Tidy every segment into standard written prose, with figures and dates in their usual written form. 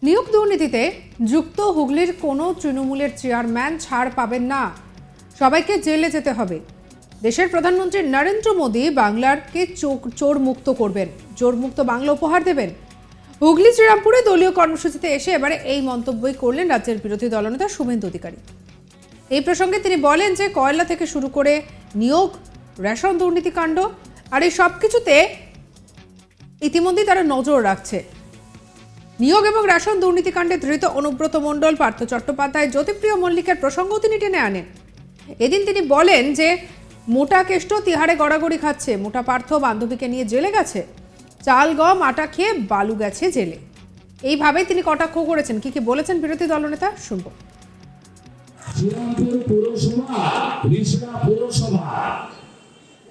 নিয়োগ দুর্নীতিতে যুক্ত হুগলির কোনো তৃণমূলের চেয়ারম্যান ছাড় পাবেন না, সবাইকে জেলে যেতে হবে। দেশের প্রধানমন্ত্রী নরেন্দ্র মোদী বাংলাকে চোর মুক্ত করবেন, চোর মুক্ত বাংলা উপহার দেবেন। হুগলি শ্রীরামপুরে দলীয় কর্মসূচিতে এসে এবারে এই মন্তব্যই করলেন রাজ্যের বিরোধী দলনেতা শুভেন্দু অধিকারী। এই প্রসঙ্গে তিনি বলেন যে কয়লা থেকে শুরু করে নিয়োগ, রেশন দুর্নীতিকাণ্ড আর এই সব কিছুতে ইতিমধ্যেই তারা নজর রাখছে। নিয়োগ এবং রেশন দুর্নীতিকাণ্ডে ধৃত অনুব্রত মণ্ডল, পার্থ চট্টোপাধ্যায়, জ্যোতিপ্রিয় মল্লিকের প্রসঙ্গও তিনি টেনে আনেন। এদিন তিনি বলেন যে মোটা কেষ্ট তিহারে গড়াগড়ি খাচ্ছে, মোটা পার্থ বান্ধবীকে নিয়ে জেলে গেছে, চাল গম আটা খেয়ে বালু গেছে জেলে। এইভাবে তিনি কটাক্ষ করেছেন। কি কি বলেছেন বিরোধী দলনেতা শুনবো। শ্রীরামপুর পৌরসভা, রিষড়া পৌরসভা,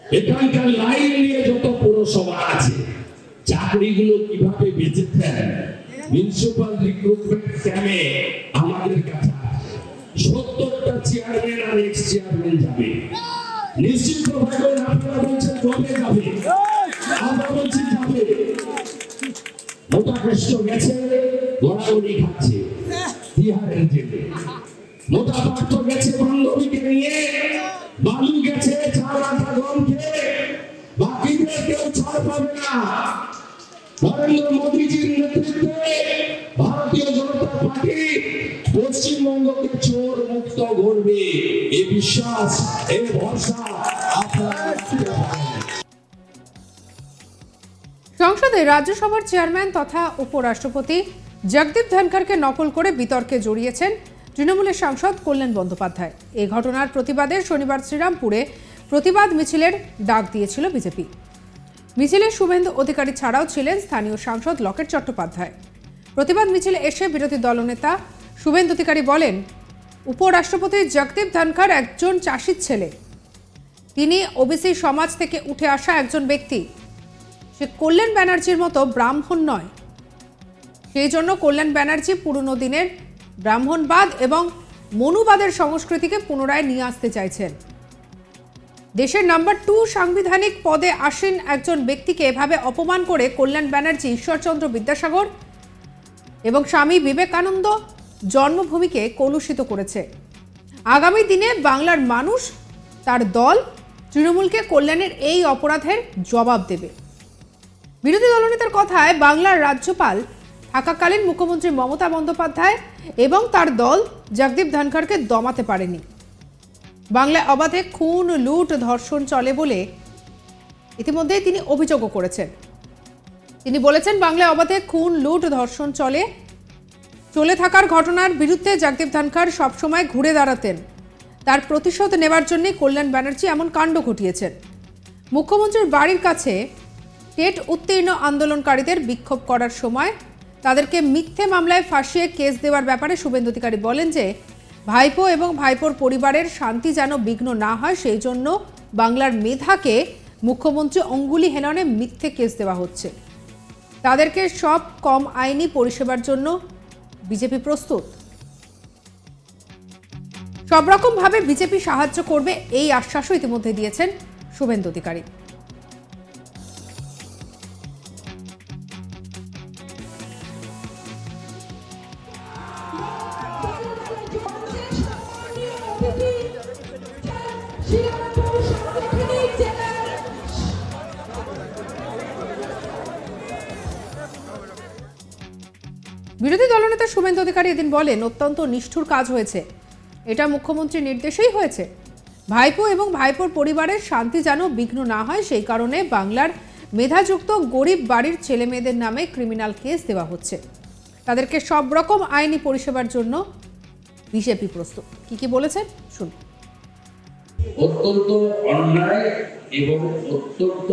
এখানকার লাইন নিয়ে যত পৌরসভা আছে, চাকরিগুলো কিভাবে বেঁচেছেন মিউনিসিপাল রিক্রুটমেন্ট ক্যাম্পে আমাদের কাছে 70টা চেয়ারম্যান আর এক্স চেয়ারম্যান যাবে। নিশ্চিতভাবে আপনারা বলছেন কবে যাবে, আমরা বলছি যাবে। মোটা কষ্ট গেছে, গড়াগড়ি খাচ্ছে তিহারের জেলে। মোটা পার্থ গেছে বান্ধবীকে নিয়ে, বালু গেছে চাল আটা গম খেয়ে, বাকিদের কেউ ছাড় পাবে না। নরেন্দ্র মোদীজির নেতৃত্বে ভারতীয় জনতা পার্টি পশ্চিমবঙ্গকে চোর মুক্ত করবে, এই বিশ্বাস, এই ভরসা আপনারা রাখতে পারেন। সংসদে রাজ্যসভার চেয়ারম্যান তথা উপরাষ্ট্রপতি জগদীপ ধনখড়কে নকল করে বিতর্কে জড়িয়েছেন তৃণমূলের সাংসদ কল্যাণ বন্দ্যোপাধ্যায়। এই ঘটনার প্রতিবাদে শনিবার শ্রীরামপুরে প্রতিবাদ মিছিলের ডাক দিয়েছিল বিজেপি। মিছিলে শুভেন্দু অধিকারী ছাড়াও ছিলেন স্থানীয় সাংসদ লকেট চট্টোপাধ্যায়। প্রতিবাদ মিছিলে এসে বিরোধী দলনেতা শুভেন্দু অধিকারী বলেন, উপরাষ্ট্রপতি জগদীপ ধনখড় একজন চাষির ছেলে, তিনি ওবিসি সমাজ থেকে উঠে আসা একজন ব্যক্তি। সে কল্যাণ ব্যানার্জির মতো ব্রাহ্মণ নয়। সেই জন্য কল্যাণ ব্যানার্জি পুরনো দিনের ব্রাহ্মণবাদ এবং মনুবাদের সংস্কৃতিকে পুনরায় নিয়ে আসতে চাইছেন। দেশের নাম্বার 2 সাংবিধানিক পদে আসীন একজন ব্যক্তিকে এভাবে অপমান করে কল্যাণ ব্যানার্জি ঈশ্বরচন্দ্র বিদ্যাসাগর এবং স্বামী বিবেকানন্দ জন্মভূমিকে কলুষিত করেছে। আগামী দিনে বাংলার মানুষ, তার দল তৃণমূলকে কল্যাণের এই অপরাধের জবাব দেবে। বিরোধী দলনেতার কথায়, বাংলার রাজ্যপাল থাকাকালীন মুখ্যমন্ত্রী মমতা বন্দ্যোপাধ্যায় এবং তার দল জগদীপ ধনখড়কে দমাতে পারেনি। বাংলায় অবাধে খুন, লুট, ধর্ষণ চলে বলে ইতিমধ্যেই তিনি অভিযোগও করেছেন। তিনি বলেছেন, বাংলায় অবাধে খুন, লুট, ধর্ষণ চলে থাকার ঘটনার বিরুদ্ধে জগদীপ ধনখড় সবসময় ঘুরে দাঁড়াতেন। তার প্রতিশোধ নেবার জন্য কল্যাণ ব্যানার্জি এমন কাণ্ড ঘটিয়েছেন। মুখ্যমন্ত্রীর বাড়ির কাছে টেট উত্তীর্ণ আন্দোলনকারীদের বিক্ষোভ করার সময় তাদেরকে মিথ্যে মামলায় ফাঁসিয়ে কেস দেওয়ার ব্যাপারে শুভেন্দু অধিকারী বলেন যে ভাইপো এবং ভাইপোর পরিবারের শান্তি যেন বিঘ্ন না হয়, সেই জন্য বাংলার মেধাকে মুখ্যমন্ত্রী অঙ্গুলি হেলনে মিথ্যে কেস দেওয়া হচ্ছে। তাদেরকে সব কম আইনি পরিষেবার জন্য বিজেপি প্রস্তুত। সব রকম ভাবে বিজেপি সাহায্য করবে, এই আশ্বাসও ইতিমধ্যে দিয়েছেন শুভেন্দু অধিকারী। বিরোধী দলনেতা শুভেন্দু অধিকারী এদিন বলেন, অত্যন্ত নিষ্ঠুর কাজ হয়েছে, এটা মুখ্যমন্ত্রীর নির্দেশেই হয়েছে। ভাইপো এবং ভাইপোর পরিবারের শান্তি যেন বিঘ্ন না হয়, সেই কারণে বাংলার মেধাযুক্ত গরিব বাড়ির ছেলে মেয়েদের নামে ক্রিমিনাল কেস দেওয়া হচ্ছে। তাদেরকে সব রকম আইনি পরিষেবার জন্য বিজেপি প্রস্তুত। কি কি বলেছেন শুনুন। অত্যন্ত অন্যায় এবং অত্যন্ত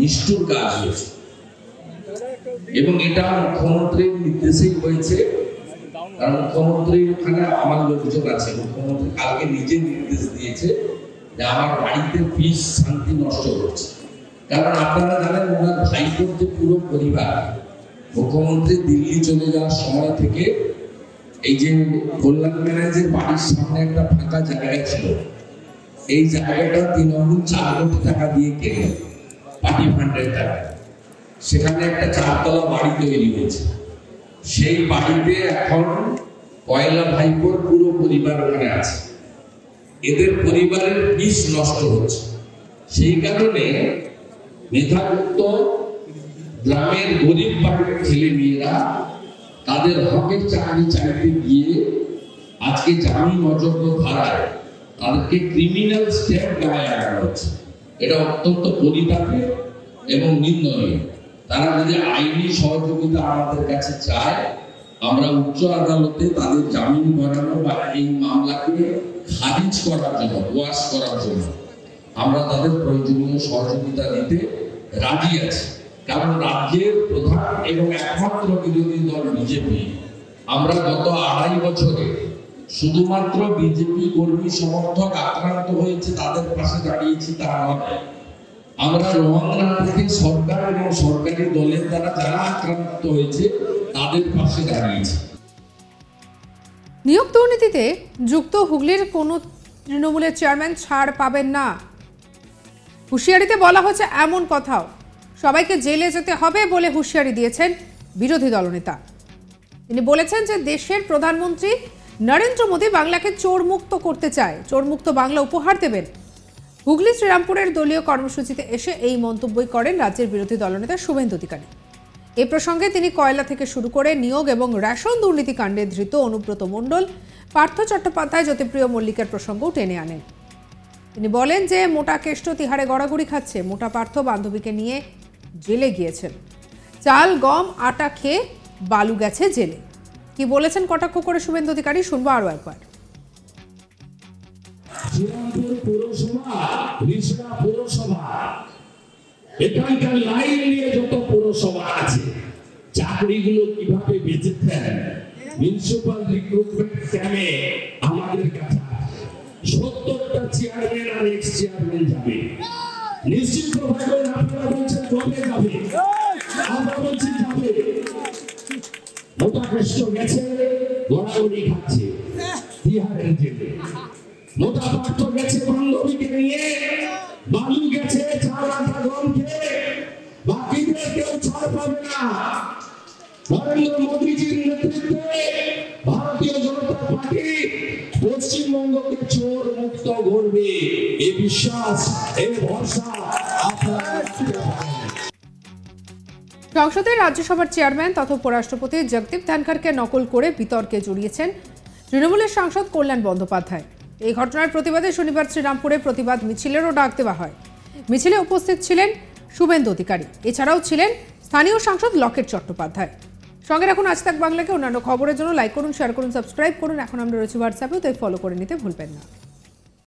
নিষ্ঠুর কাজ হয়েছে এবং এটা মুখ্যমন্ত্রীর নির্দেশেই হয়েছে। কারণ মুখ্যমন্ত্রীর ওখানে আমার লোকজন আছে, মুখ্যমন্ত্রী কালকে নিজে নির্দেশ দিয়েছে যে আমার বাড়িতে পিস শান্তি নষ্ট করছে। কারণ আপনারা জানেন, ওনার ভাইপোর যে পুরো পরিবার মুখ্যমন্ত্রী দিল্লি চলে যাওয়ার সময় থেকে এই যে কল্যাণ ব্যানার্জির বাড়ির সামনে একটা ফাঁকা জায়গা ছিল, এই জায়গাটা তৃণমূল 4 কোটি টাকা দিয়ে কেনে, পার্টি ফান্ডের টাকা। সেখানে একটা 4 তলা বাড়ি তৈরি হয়েছে। সেই বাড়িতে এখন পয়লা ভাইপোর পুরো পরিবার ওখানে আছে। এদের পরিবারের পিস নষ্ট হচ্ছে। সেই কারণে মেধাযুক্ত গ্রামের গরিব বাড়ির ছেলে মেয়েরা তাদের হকের চাকরি চাইতে গিয়ে আজকে জামিন অযোগ্য ধারায় তাদেরকে ক্রিমিনাল স্টেপ গায়ে আনা হচ্ছে। এটা অত্যন্ত পরিতাপের এবং নিন্দনীয়। তারা যদি আইনি সহযোগিতা আমাদের কাছে চায়, আমরা উচ্চ আদালতে তাদের জামিন করানো বা এই মামলাকে খারিজ করার জন্য, ওয়াশ করার জন্য আমরা তাদের প্রয়োজনীয় সহযোগিতা দিতে রাজি আছি। কারণ রাজ্যের প্রধান এবং একমাত্র বিরোধী দল বিজেপি, আমরা গত 2.5 বছরে শুধুমাত্র বিজেপি কর্মী সমর্থক আক্রান্ত হয়েছে তাদের পাশে দাঁড়িয়েছি তা নয়, আমরা রোহাঙ্গা থেকে সরকার এবং সরকারি দলের দ্বারা যারা আক্রান্ত হয়েছে তাদের পাশে দাঁড়িয়েছি। নিয়োগ দুর্নীতিতে যুক্ত হুগলির কোনো তৃণমূলের চেয়ারম্যান ছাড় পাবেন না। হুঁশিয়ারিতে বলা হচ্ছে এমন কথাও, সবাইকে জেলে যেতে হবে বলে হুঁশিয়ারি দিয়েছেন বিরোধী দলনেতা। তিনি বলেছেন যে দেশের প্রধানমন্ত্রী নরেন্দ্র মোদী বাংলাকে চোরমুক্ত করতে চায়, চোরমুক্ত বাংলা উপহার দেবেন। হুগলি শ্রীরামপুরের দলীয় কর্মসূচিতে এসে এই মন্তব্যই করেন রাজ্যের বিরোধী দলনেতা শুভেন্দু অধিকারী। এ প্রসঙ্গে তিনি কয়লা থেকে শুরু করে নিয়োগ এবং রেশন দুর্নীতি কাণ্ডে ধৃত অনুব্রত মণ্ডল, পার্থ চট্টোপাধ্যায়, জ্যোতিপ্রিয় মল্লিকের প্রসঙ্গও টেনে আনেন। তিনি বলেন যে মোটা কেষ্ট তিহারে গড়াগড়ি খাচ্ছে, মোটা পার্থ বান্ধবীকে নিয়ে জেলে গিয়েছেন, চাল গম আটা খেয়ে বালু গেছে জেলে। কি বলেছেন কটাক্ষ করে শুভেন্দু অধিকারী, শুনবো আরো একবার। শ্রীরামপুর পৌরসভা, রিষড়া পৌরসভা, এখানকার লাইন নিয়ে যত পৌরসভা আছে, চাকরিগুলো কিভাবে বেঁচেছেন মিউনিসিপাল রিক্রুটমেন্ট ক্যাম্পে আমাদের কাছে 70টা চেয়ারম্যান আর এক্স চেয়ারম্যান যাবে। নিশ্চিতভাবে আপনারা বলছেন কবে যাবে, আমরা বলছি যাবে। মোটা কষ্ট গেছে, গড়াগড়ি খাচ্ছে তিহারের জেলে। মোটা পার্থ গেছে বান্ধবীকে নিয়ে, বালু গেছে চাল আটা গম খেয়ে, বাকিদের কেউ ছাড় পাবে না। নরেন্দ্র মোদীজির নেতৃত্বে ভারতীয় জনতা পার্টি পশ্চিমবঙ্গকে চোর মুক্ত করবে, এই বিশ্বাস, এই ভরসা আপনারা রাখতে পারেন। সংসদের রাজ্যসভার চেয়ারম্যান তথা উপরাষ্ট্রপতি জগদীপ ধনখড়কে নকল করে বিতর্কে জড়িয়েছেন তৃণমূলের সাংসদ কল্যাণ বন্দ্যোপাধ্যায়। এই ঘটনার প্রতিবাদে শনিবার শ্রীরামপুরে প্রতিবাদ মিছিলেরও ডাক দেওয়া হয়। মিছিলে উপস্থিত ছিলেন শুভেন্দু অধিকারী, এছাড়াও ছিলেন স্থানীয় সাংসদ লকেট চট্টোপাধ্যায়। সঙ্গে রাখুন আজ তাক বাংলাকে। অন্যান্য খবরের জন্য লাইক করুন, শেয়ার করুন, সাবস্ক্রাইব করুন। এখন আমরা রয়েছি হোয়াটসঅ্যাপেও, তাই ফলো করে নিতে ভুলবেন না।